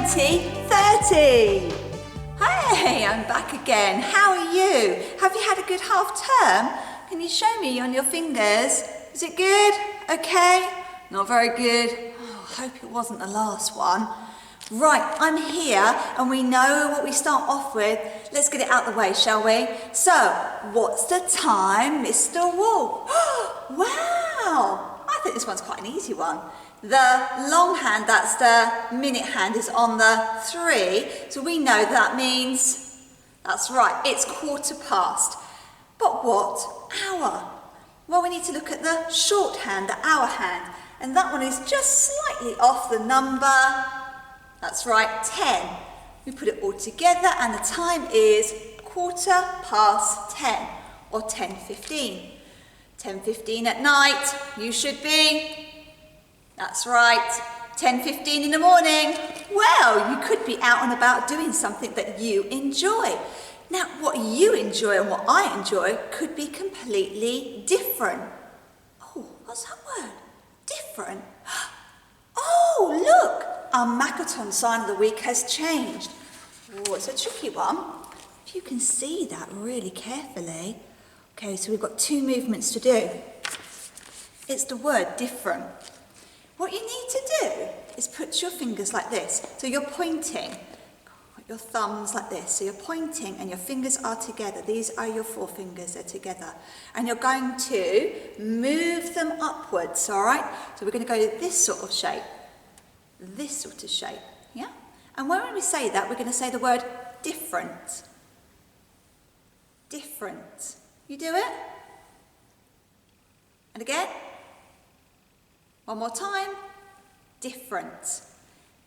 2030. Hey, I'm back again. How are you? Have you had a good half term? Can you show me on your fingers? Is it good? Okay? Not very good. Oh, I hope it wasn't the last one. Right, I'm here and we know what we start off with. Let's get it out the way, shall we? So, what's the time, Mr. Wolf? Wow! I think this one's quite an easy one. The long hand, that's the minute hand, is on the 3. So we know that means, that's right, it's 1/4 past. But what hour? Well, we need to look at the shorthand, the hour hand. And that one is just slightly off the number. That's right, 10. We put it all together and the time is 10:15 or 10:15. 10:15 at night, you should be. That's right, 10:15 in the morning. Well, you could be out and about doing something that you enjoy. Now, what you enjoy and what I enjoy could be completely different. Oh, what's that word? Different? Oh, look, our Makaton sign of the week has changed. Oh, it's a tricky one. If you can see that really carefully. Okay, so we've got 2 movements to do. It's the word different. What you need to do is put your fingers like this. So you're pointing, your thumbs like this. So you're pointing and your fingers are together. These are your forefingers, they're together. And you're going to move them upwards, all right? So we're going to go to this sort of shape, yeah? And when we say that, we're going to say the word different. Different. You do it? And again? One more time, different.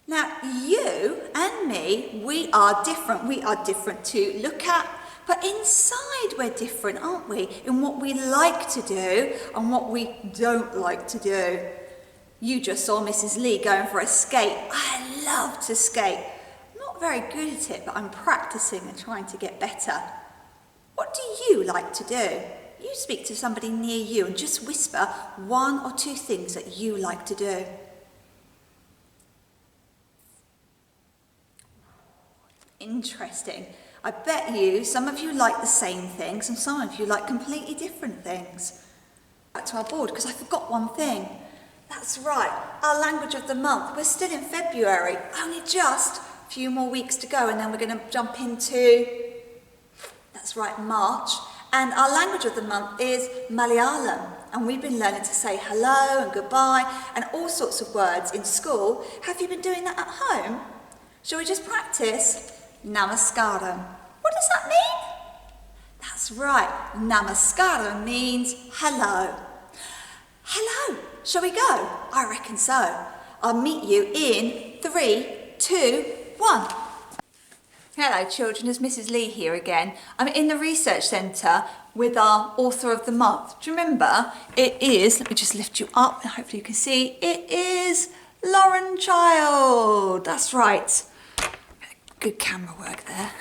Now, you and me, we are different. We are different to look at, but inside we're different, aren't we? In what we like to do and what we don't like to do. You just saw Mrs. Lee going for a skate. I love to skate. I'm not very good at it, but I'm practicing and trying to get better. What do you like to do? You speak to somebody near you and just whisper 1 or 2 things that you like to do. Interesting. I bet you, some of you like the same things and some of you like completely different things. Back to our board, because I forgot one thing. That's right, our language of the month. We're still in February, only just a few more weeks to go and then we're going to jump into, that's right, March. And our language of the month is Malayalam. And we've been learning to say hello and goodbye and all sorts of words in school. Have you been doing that at home? Shall we just practice? Namaskaram. What does that mean? That's right. Namaskaram means hello. Hello. Shall we go? I reckon so. I'll meet you in 3, 2, 1. Hello children, it's Mrs. Lee here again. I'm in the research centre with our author of the month. Do you remember? It is, let me just lift you up and hopefully you can see, it is Lauren Child. That's right. Good camera work there.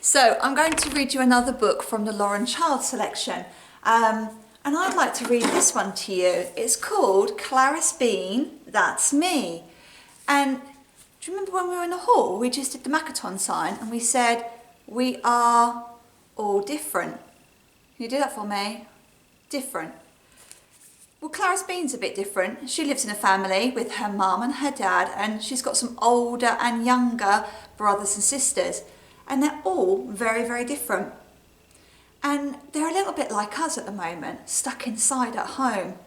So I'm going to read you another book from the Lauren Child selection. And I'd like to read this one to you. It's called Clarisse Bean, That's Me. And do you remember when we were in the hall, we just did the Makaton sign and we said, we are all different. Can you do that for me? Different. Well, Clarisse Bean's a bit different. She lives in a family with her mum and her dad and she's got some older and younger brothers and sisters. And they're all very, very different. And they're a little bit like us at the moment, stuck inside at home.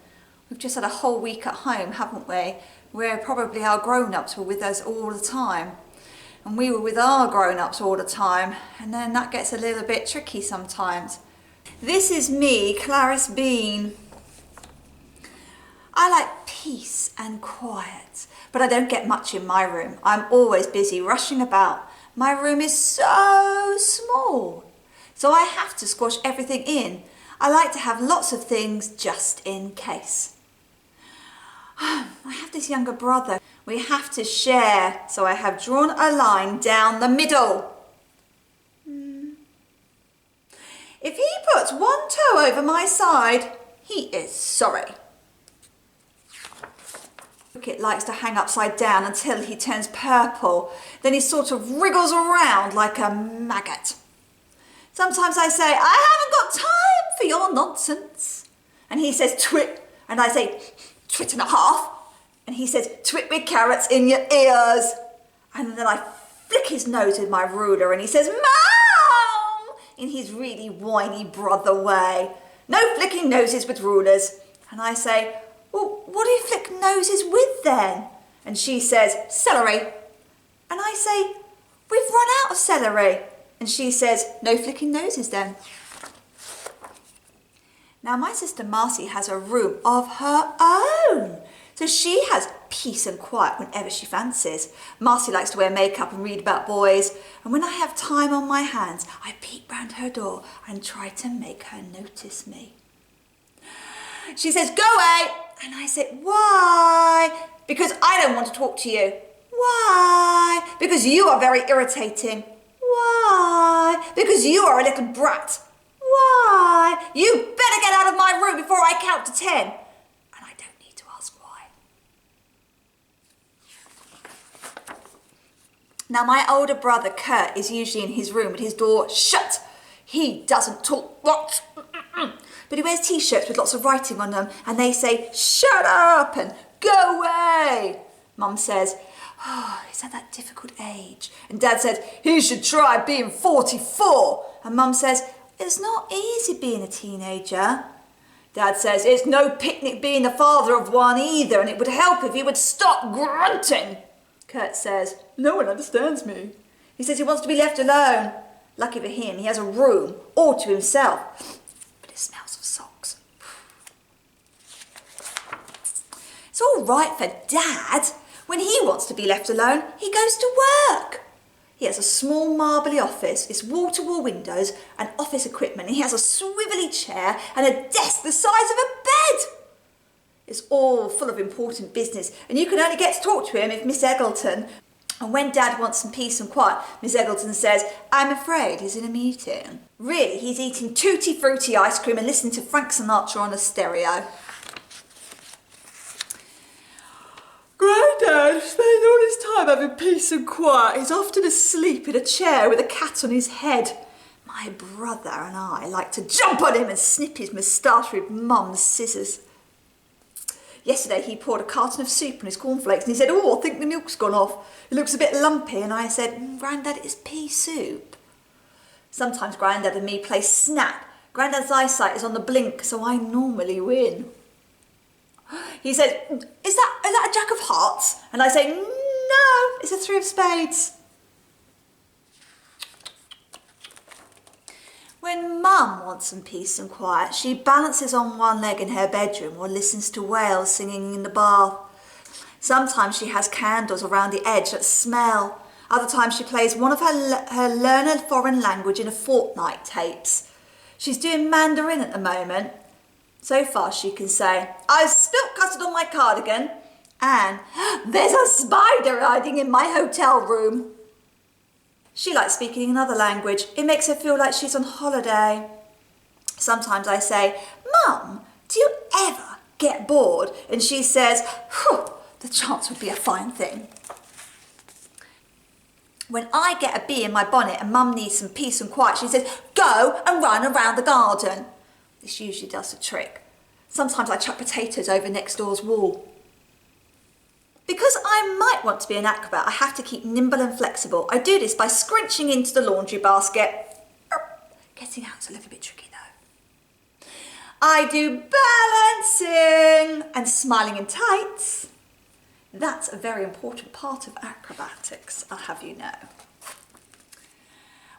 We've just had a whole week at home, haven't we? Where probably our grown-ups were with us all the time. And we were with our grown-ups all the time. And then that gets a little bit tricky sometimes. This is me, Clarisse Bean. I like peace and quiet, but I don't get much in my room. I'm always busy rushing about. My room is so small, so I have to squash everything in. I like to have lots of things just in case. I have this younger brother. We have to share, so I have drawn a line down the middle. If he puts one toe over my side, he is sorry. Cricket likes to hang upside down until he turns purple. Then he sort of wriggles around like a maggot. Sometimes I say, I haven't got time for your nonsense. And he says, twit. And I say, twit and a half. And he says, twit with carrots in your ears. And then I flick his nose with my ruler and he says, Mom! In his really whiny brother way. No flicking noses with rulers. And I say, well, what do you flick noses with then? And she says, celery. And I say, we've run out of celery. And she says, no flicking noses then. Now my sister Marcy has a room of her own. So she has peace and quiet whenever she fancies. Marcy likes to wear makeup and read about boys. And when I have time on my hands, I peek round her door and try to make her notice me. She says, go away. And I say, why? Because I don't want to talk to you. Why? Because you are very irritating. Why? Because you are a little brat. Why? You better get out of my room before I count to 10. And I don't need to ask why. Now my older brother Kurt is usually in his room with his door shut. He doesn't talk lots. But he wears t-shirts with lots of writing on them and they say, shut up and go away. Mum says, oh, he's at that difficult age. And Dad says, he should try being 44. And Mum says, it's not easy being a teenager. Dad says, it's no picnic being the father of one either, and it would help if he would stop grunting. Kurt says, no one understands me. He says he wants to be left alone. Lucky for him, he has a room all to himself. But it smells of socks. It's all right for Dad. When he wants to be left alone, he goes to work. He has a small marbly office, it's wall-to-wall windows and office equipment. He has a swivelly chair and a desk the size of a bed. It's all full of important business and you can only get to talk to him if Miss Eggleton. And when Dad wants some peace and quiet, Miss Eggleton says, I'm afraid he's in a meeting. Really, he's eating tutti frutti ice cream and listening to Frank Sinatra on a stereo. Grandad spends all his time having peace and quiet. He's often asleep in a chair with a cat on his head. My brother and I like to jump on him and snip his moustache with Mum's scissors. Yesterday he poured a carton of soup on his cornflakes and he said, oh, I think the milk's gone off. It looks a bit lumpy. And I said, Grandad, it's pea soup. Sometimes Grandad and me play snap. Grandad's eyesight is on the blink, so I normally win. He says, is that a jack of hearts? And I say, no, it's a three of spades. When Mum wants some peace and quiet, she balances on one leg in her bedroom or listens to whales singing in the bath. Sometimes she has candles around the edge that smell. Other times she plays one of her learn a foreign language in a fortnight tapes. She's doing Mandarin at the moment. So far she can say, I've spilt custard on my cardigan and there's a spider hiding in my hotel room. She likes speaking another language. It makes her feel like she's on holiday. Sometimes I say, Mum, do you ever get bored? And she says, the chance would be a fine thing. When I get a bee in my bonnet and Mum needs some peace and quiet, she says, go and run around the garden. This usually does the trick. Sometimes I chuck potatoes over next door's wall. Because I might want to be an acrobat, I have to keep nimble and flexible. I do this by scrunching into the laundry basket. Getting out's a little bit tricky though. I do balancing and smiling in tights. That's a very important part of acrobatics, I'll have you know.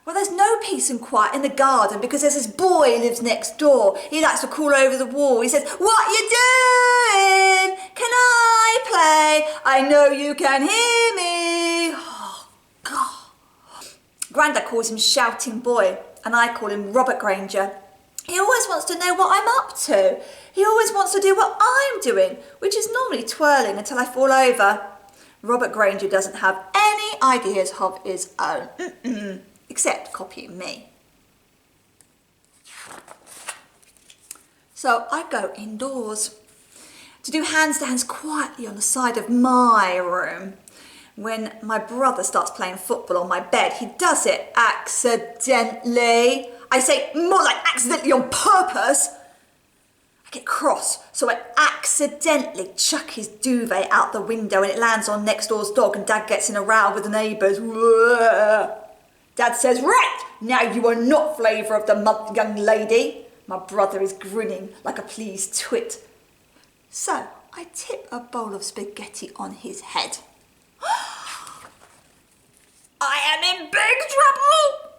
Well, there's no peace and quiet in the garden because there's this boy who lives next door. He likes to call over the wall. He says, what you doing? Can I play? I know you can hear me. Oh, God. Grandad calls him Shouting Boy and I call him Robert Granger. He always wants to know what I'm up to. He always wants to do what I'm doing, which is normally twirling until I fall over. Robert Granger doesn't have any ideas of his own. Except copying me. So I go indoors to do handstands quietly on the side of my room. When my brother starts playing football on my bed, he does it accidentally. I say more like accidentally on purpose. I get cross, so I accidentally chuck his duvet out the window and it lands on next door's dog and Dad gets in a row with the neighbours. Dad says, right, now you are not flavour of the month, young lady. My brother is grinning like a pleased twit. So I tip a bowl of spaghetti on his head. I am in big trouble.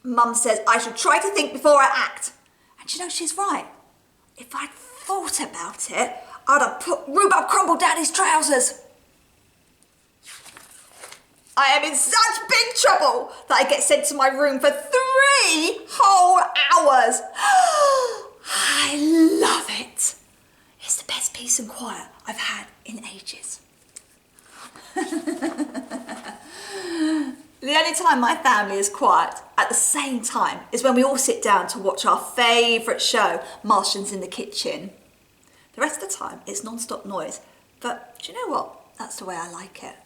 Mum says I should try to think before I act. And you know, she's right. If I'd thought about it, I'd have put rhubarb crumble down his trousers. I am in such big trouble that I get sent to my room for 3 whole hours. I love it. It's the best peace and quiet I've had in ages. The only time my family is quiet at the same time is when we all sit down to watch our favourite show, Martians in the Kitchen. The rest of the time it's non-stop noise, but do you know what? That's the way I like it.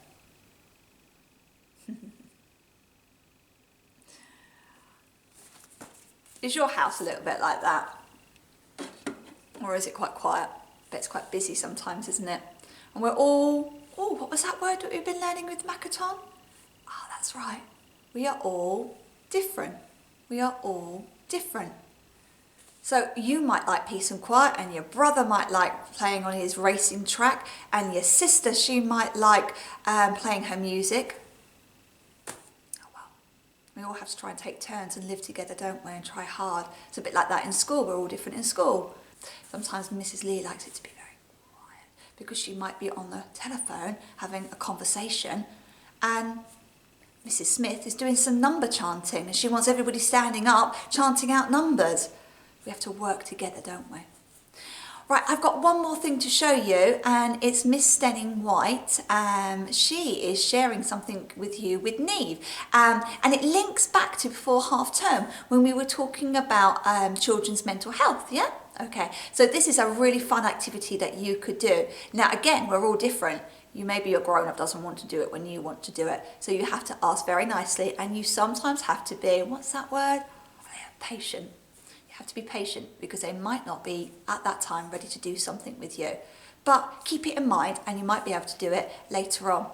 Is your house a little bit like that? Or is it quite quiet? But it's quite busy sometimes, isn't it? And we're all, oh, what was that word that we've been learning with Makaton? Oh, that's right. We are all different. We are all different. So you might like peace and quiet, and your brother might like playing on his racing track, and your sister, she might like playing her music. Oh well, we all have to try and take turns and live together, don't we, and try hard. It's a bit like that in school. We're all different in school. Sometimes Mrs. Lee likes it to be very quiet because she might be on the telephone having a conversation, and Mrs. Smith is doing some number chanting and she wants everybody standing up chanting out numbers. We have to work together, don't we? Right, I've got one more thing to show you, and it's Miss Stenning White. She is sharing something with you with Neve, and it links back to before half term when we were talking about children's mental health, yeah? Okay, so this is a really fun activity that you could do. Now again, we're all different. You maybe your grown-up doesn't want to do it when you want to do it. So you have to ask very nicely, and you sometimes have to be, what's that word? Patient. You have to be patient because they might not be at that time ready to do something with you. But keep it in mind and you might be able to do it later on.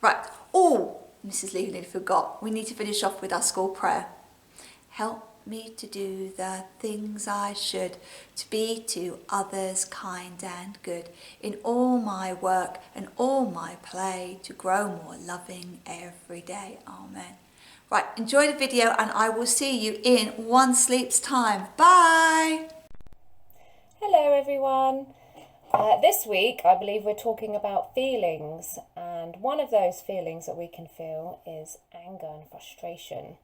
Right, Mrs. Lee nearly forgot. We need to finish off with our school prayer. Help me to do the things I should, to be to others kind and good, in all my work and all my play, to grow more loving every day. Amen. Right, enjoy the video and I will see you in one sleep's time. Bye! Hello everyone. This week I believe we're talking about feelings, and one of those feelings that we can feel is anger and frustration.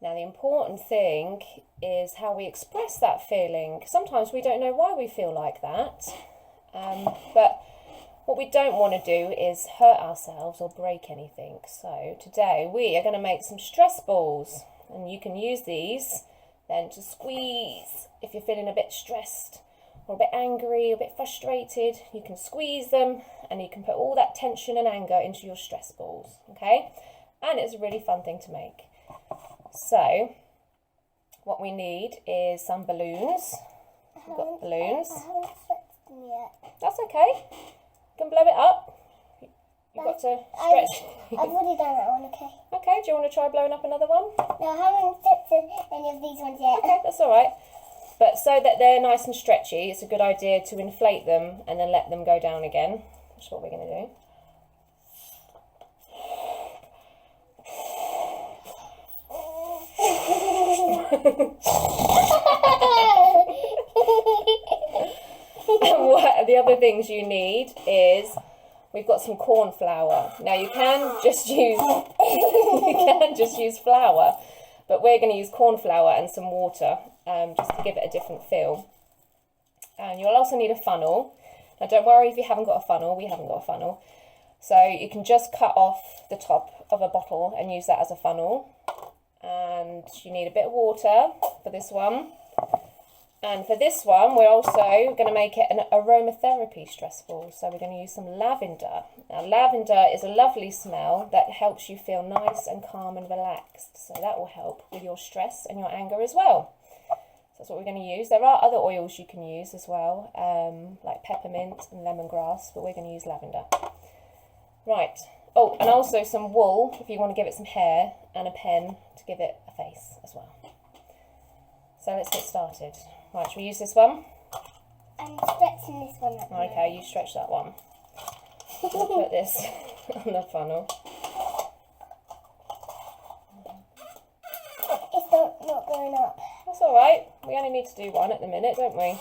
Now, the important thing is how we express that feeling. Sometimes we don't know why we feel like that, but what we don't want to do is hurt ourselves or break anything. So today we are going to make some stress balls, and you can use these then to squeeze. If you're feeling a bit stressed or a bit angry or a bit frustrated, you can squeeze them and you can put all that tension and anger into your stress balls, okay? And it's a really fun thing to make. So, what we need is some balloons. We've got balloons. I haven't stretched them yet. That's okay. You can blow it up. You've got to stretch. I've already done that one, okay? Okay, do you want to try blowing up another one? No, I haven't stretched any of these ones yet. Okay, that's all right. But so that they're nice and stretchy, it's a good idea to inflate them and then let them go down again. That's what we're going to do. And the other things you need is we've got some corn flour. Now you can just use flour, but we're going to use corn flour and some water just to give it a different feel. And you'll also need a funnel. Now don't worry if you haven't got a funnel, we haven't got a funnel. So you can just cut off the top of a bottle and use that as a funnel. And you need a bit of water for this one. And for this one, we're also going to make it an aromatherapy stress ball. So we're going to use some lavender. Now, lavender is a lovely smell that helps you feel nice and calm and relaxed. So that will help with your stress and your anger as well. So that's what we're going to use. There are other oils you can use as well, like peppermint and lemongrass, but we're going to use lavender. Right. Oh, and also some wool if you want to give it some hair, and a pen to give it a face as well. So let's get started. Right, should we use this one? I'm stretching this one up. Okay, you stretch that one. I'll put this on the funnel. It's not going up. That's alright. We only need to do one at the minute, don't we?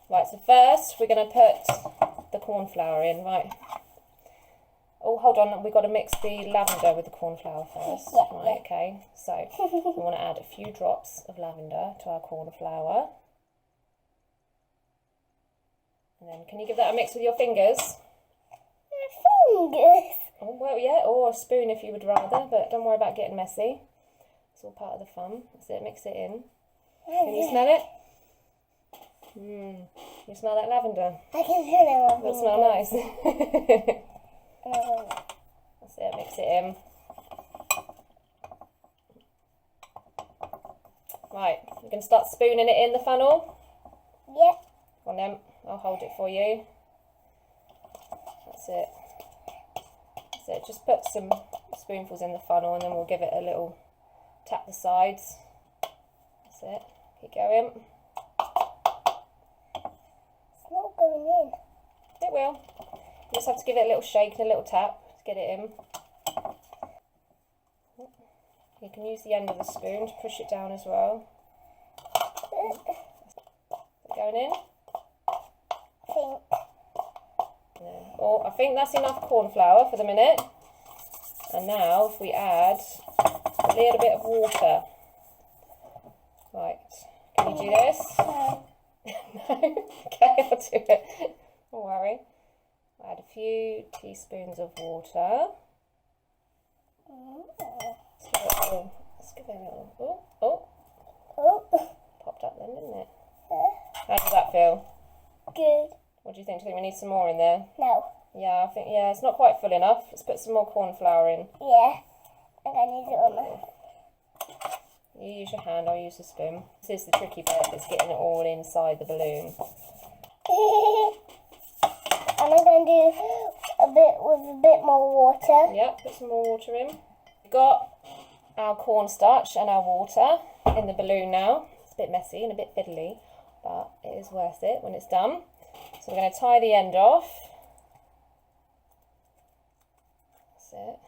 Right, so first we're going to put the corn flour in. Right. Oh, hold on. We've got to mix the lavender with the corn flour first. Yeah, right, okay. So we want to add a few drops of lavender to our corn flour. And then can you give that a mix with your fingers? Fingers. Oh, well, yeah, or a spoon if you would rather, but don't worry about getting messy. It's all part of the fun. That's it, mix it in. Can you smell it? You smell that lavender? I can smell it. Does it smell nice? That's it, mix it in. Right, you can start spooning it in the funnel. Yep. Go on then, I'll hold it for you. That's it. That's it, just put some spoonfuls in the funnel and then we'll give it a little tap the sides. That's it, keep going. It's not going in. It will. You just have to give it a little shake and a little tap to get it in. You can use the end of the spoon to push it down as well. Is it going in? I think. Yeah. Oh, I think that's enough corn flour for the minute. And now if we add a little bit of water. Right, can you do this? No. No? Okay, I'll do it. Don't worry. Add a few teaspoons of water. Let's give it a little. Oh. Popped up then, didn't it? How does that feel? Good. What do you think? Do you think we need some more in there? No. Yeah, I think, yeah, it's not quite full enough. Let's put some more corn flour in. Yeah. I think I need it on my. You use your hand, I'll use the spoon. This is the tricky bit, it's getting it all inside the balloon. And I'm going to do a bit with a bit more water. Yep, put some more water in. We've got our cornstarch and our water in the balloon now. It's a bit messy and a bit fiddly, but it is worth it when it's done. So we're going to tie the end off. That's it.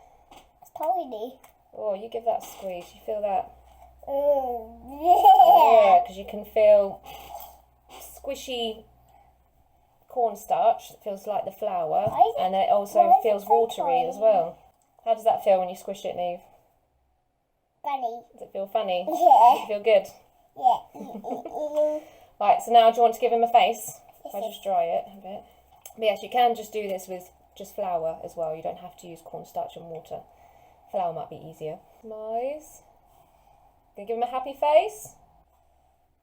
It's tiny. Oh, you give that a squeeze. You feel that? Yeah. Yeah, because you can feel squishy cornstarch that feels like the flour, and then it also feels watery as well. How does that feel when you squish it, Neve? Funny. Does it feel funny? Yeah. Does it feel good? Yeah. Right, so now do you want to give him a face? If I just dry it a bit. But yes, you can just do this with just flour as well. You don't have to use cornstarch and water. Flour might be easier. Nice. Gonna give him a happy face?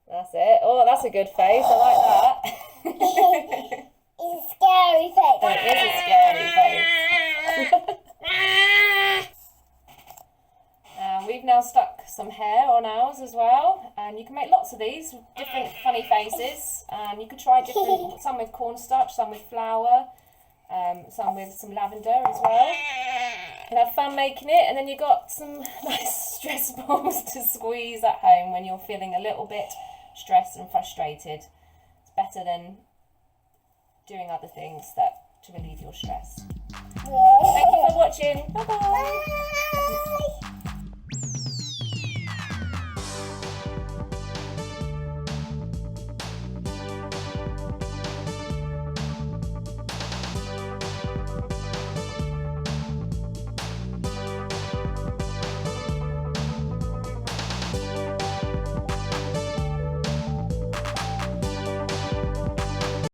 That's it. Oh, that's a good face. I like that. It's a scary face. That is a scary face. We've now stuck some hair on ours as well, and you can make lots of these with different funny faces. And you could try different, some with cornstarch, some with flour, some with some lavender as well. You can have fun making it, and then you've got some nice stress balls to squeeze at home when you're feeling a little bit stressed and frustrated. It's better than doing other things to relieve your stress. Yeah. Thank you for watching. Bye-bye. Bye.